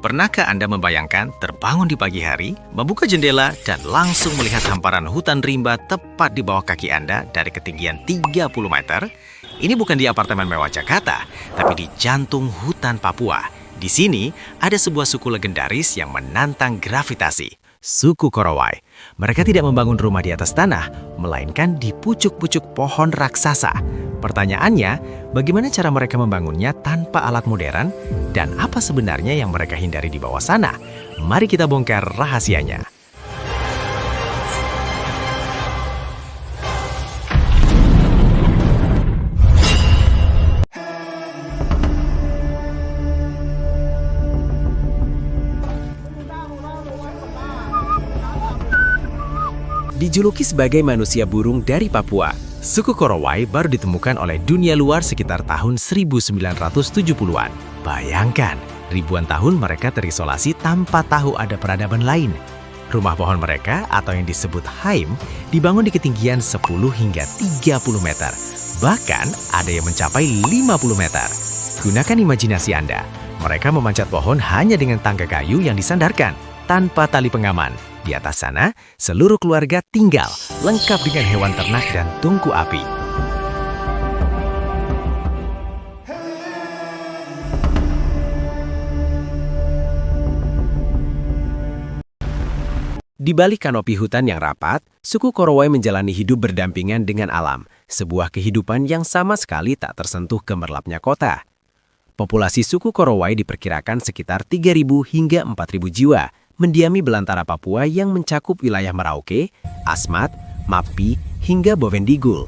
Pernahkah Anda membayangkan terbangun di pagi hari, membuka jendela, dan langsung melihat hamparan hutan rimba tepat di bawah kaki Anda dari ketinggian 30 meter? Ini bukan di apartemen mewah Jakarta, tapi di jantung hutan Papua. Di sini, ada sebuah suku legendaris yang menantang gravitasi. Suku Korowai. Mereka tidak membangun rumah di atas tanah, melainkan di pucuk-pucuk pohon raksasa. Pertanyaannya, bagaimana cara mereka membangunnya tanpa alat modern? Dan apa sebenarnya yang mereka hindari di bawah sana? Mari kita bongkar rahasianya. Dijuluki sebagai manusia burung dari Papua, suku Korowai baru ditemukan oleh dunia luar sekitar tahun 1970-an. Bayangkan, ribuan tahun mereka terisolasi tanpa tahu ada peradaban lain. Rumah pohon mereka, atau yang disebut haim, dibangun di ketinggian 10 hingga 30 meter. Bahkan, ada yang mencapai 50 meter. Gunakan imajinasi Anda. Mereka memanjat pohon hanya dengan tangga kayu yang disandarkan, tanpa tali pengaman. Di atas sana, seluruh keluarga tinggal, lengkap dengan hewan ternak dan tungku api. Di balik kanopi hutan yang rapat, suku Korowai menjalani hidup berdampingan dengan alam, sebuah kehidupan yang sama sekali tak tersentuh gemerlapnya kota. Populasi suku Korowai diperkirakan sekitar 3.000 hingga 4.000 jiwa, mendiami belantara Papua yang mencakup wilayah Merauke, Asmat, Mapi, hingga Bovendigul.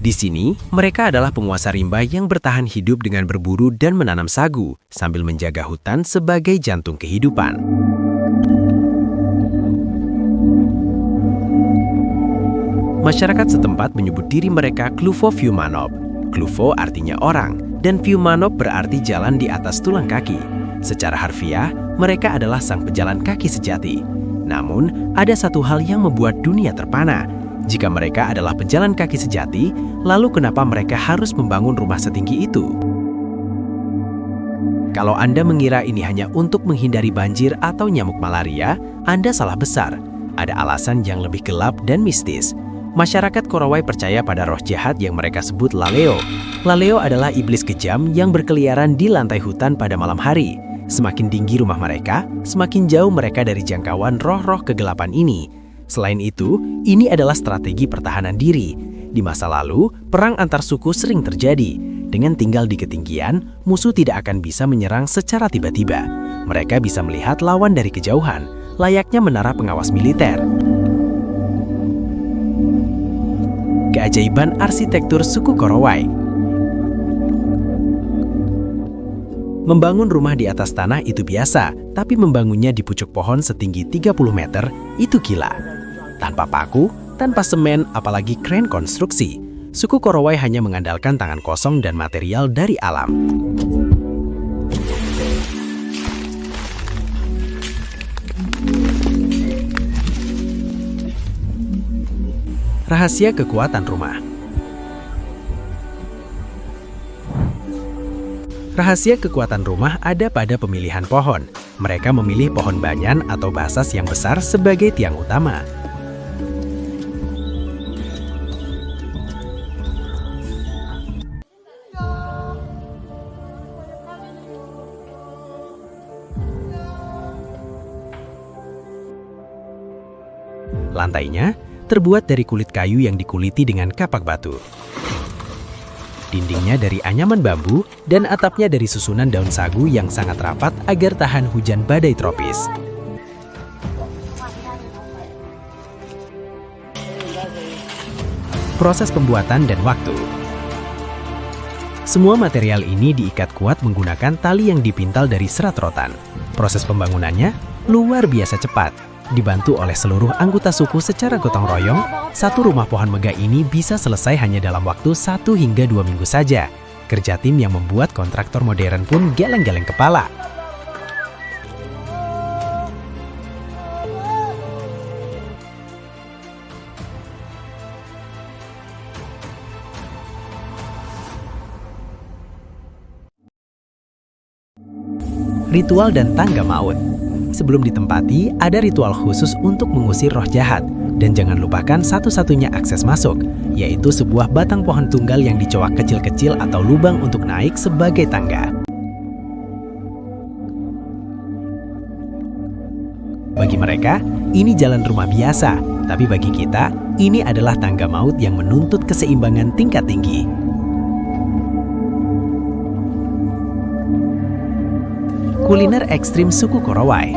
Di sini, mereka adalah penguasa rimba yang bertahan hidup dengan berburu dan menanam sagu, sambil menjaga hutan sebagai jantung kehidupan. Masyarakat setempat menyebut diri mereka Kluvo Fiumanop. Kluvo artinya orang, dan Fiumanop berarti jalan di atas tulang kaki. Secara harfiah, mereka adalah sang pejalan kaki sejati. Namun, ada satu hal yang membuat dunia terpana. Jika mereka adalah pejalan kaki sejati, lalu kenapa mereka harus membangun rumah setinggi itu? Kalau Anda mengira ini hanya untuk menghindari banjir atau nyamuk malaria, Anda salah besar. Ada alasan yang lebih gelap dan mistis. Masyarakat Korowai percaya pada roh jahat yang mereka sebut Laleo. Laleo adalah iblis kejam yang berkeliaran di lantai hutan pada malam hari. Semakin tinggi rumah mereka, semakin jauh mereka dari jangkauan roh-roh kegelapan ini. Selain itu, ini adalah strategi pertahanan diri. Di masa lalu, perang antar suku sering terjadi. Dengan tinggal di ketinggian, musuh tidak akan bisa menyerang secara tiba-tiba. Mereka bisa melihat lawan dari kejauhan, layaknya menara pengawas militer. Keajaiban arsitektur suku Korowai. Membangun rumah di atas tanah itu biasa, tapi membangunnya di pucuk pohon setinggi 30 meter itu gila. Tanpa paku, tanpa semen, apalagi kren konstruksi, suku Korowai hanya mengandalkan tangan kosong dan material dari alam. Rahasia kekuatan rumah. Rahasia kekuatan rumah ada pada pemilihan pohon. Mereka memilih pohon banyan atau basas yang besar sebagai tiang utama. Lantainya terbuat dari kulit kayu yang dikuliti dengan kapak batu. Dindingnya dari anyaman bambu dan atapnya dari susunan daun sagu yang sangat rapat agar tahan hujan badai tropis. Proses pembuatan dan waktu. Semua material ini diikat kuat menggunakan tali yang dipintal dari serat rotan. Proses pembangunannya luar biasa cepat. Dibantu oleh seluruh anggota suku secara gotong royong, satu rumah pohon megah ini bisa selesai hanya dalam waktu 1 hingga 2 minggu saja. Kerja tim yang membuat kontraktor modern pun geleng-geleng kepala. ritual dan tangga maut. Sebelum ditempati, ada ritual khusus untuk mengusir roh jahat. Dan jangan lupakan satu-satunya akses masuk, yaitu sebuah batang pohon tunggal yang dicowak kecil-kecil atau lubang untuk naik sebagai tangga. Bagi mereka, ini jalan rumah biasa, tapi bagi kita, ini adalah tangga maut yang menuntut keseimbangan tingkat tinggi. Kuliner ekstrim suku Korowai.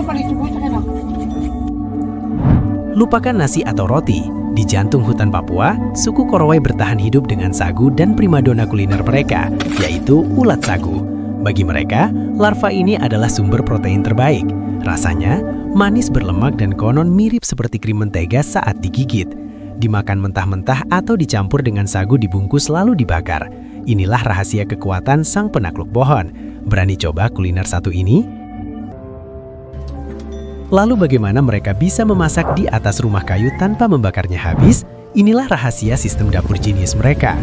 Lupakan nasi atau roti. Di jantung hutan Papua, suku Korowai bertahan hidup dengan sagu dan primadona kuliner mereka, yaitu ulat sagu. Bagi mereka, larva ini adalah sumber protein terbaik. Rasanya manis berlemak dan konon mirip seperti krim mentega saat digigit. Dimakan mentah-mentah atau dicampur dengan sagu dibungkus lalu dibakar. Inilah rahasia kekuatan sang penakluk pohon. Berani coba kuliner satu ini? Lalu bagaimana mereka bisa memasak di atas rumah kayu tanpa membakarnya habis? Inilah rahasia sistem dapur jenius mereka.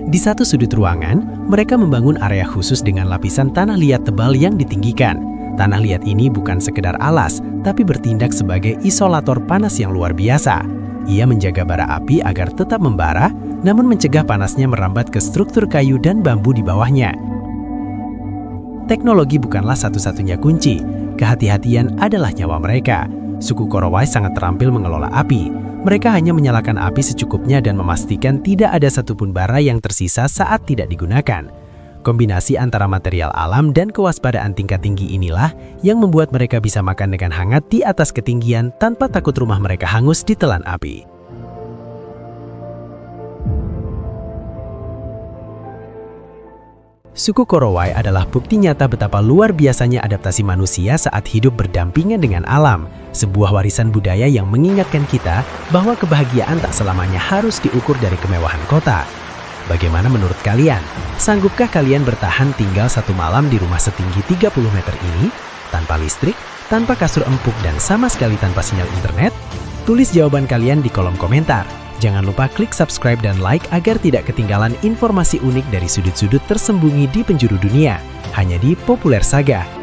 Di satu sudut ruangan, mereka membangun area khusus dengan lapisan tanah liat tebal yang ditinggikan. Tanah liat ini bukan sekedar alas, tapi bertindak sebagai isolator panas yang luar biasa. Ia menjaga bara api agar tetap membara, namun mencegah panasnya merambat ke struktur kayu dan bambu di bawahnya. Teknologi bukanlah satu-satunya kunci. Kehati-hatian adalah nyawa mereka. Suku Korowai sangat terampil mengelola api. Mereka hanya menyalakan api secukupnya dan memastikan tidak ada satupun bara yang tersisa saat tidak digunakan. Kombinasi antara material alam dan kewaspadaan tingkat tinggi inilah yang membuat mereka bisa makan dengan hangat di atas ketinggian tanpa takut rumah mereka hangus ditelan api. Suku Korowai adalah bukti nyata betapa luar biasanya adaptasi manusia saat hidup berdampingan dengan alam. Sebuah warisan budaya yang mengingatkan kita bahwa kebahagiaan tak selamanya harus diukur dari kemewahan kota. Bagaimana menurut kalian? Sanggupkah kalian bertahan tinggal satu malam di rumah setinggi 30 meter ini? Tanpa listrik, tanpa kasur empuk, dan sama sekali tanpa sinyal internet? Tulis jawaban kalian di kolom komentar. Jangan lupa klik subscribe dan like agar tidak ketinggalan informasi unik dari sudut-sudut tersembunyi di penjuru dunia. Hanya di Populer Saga.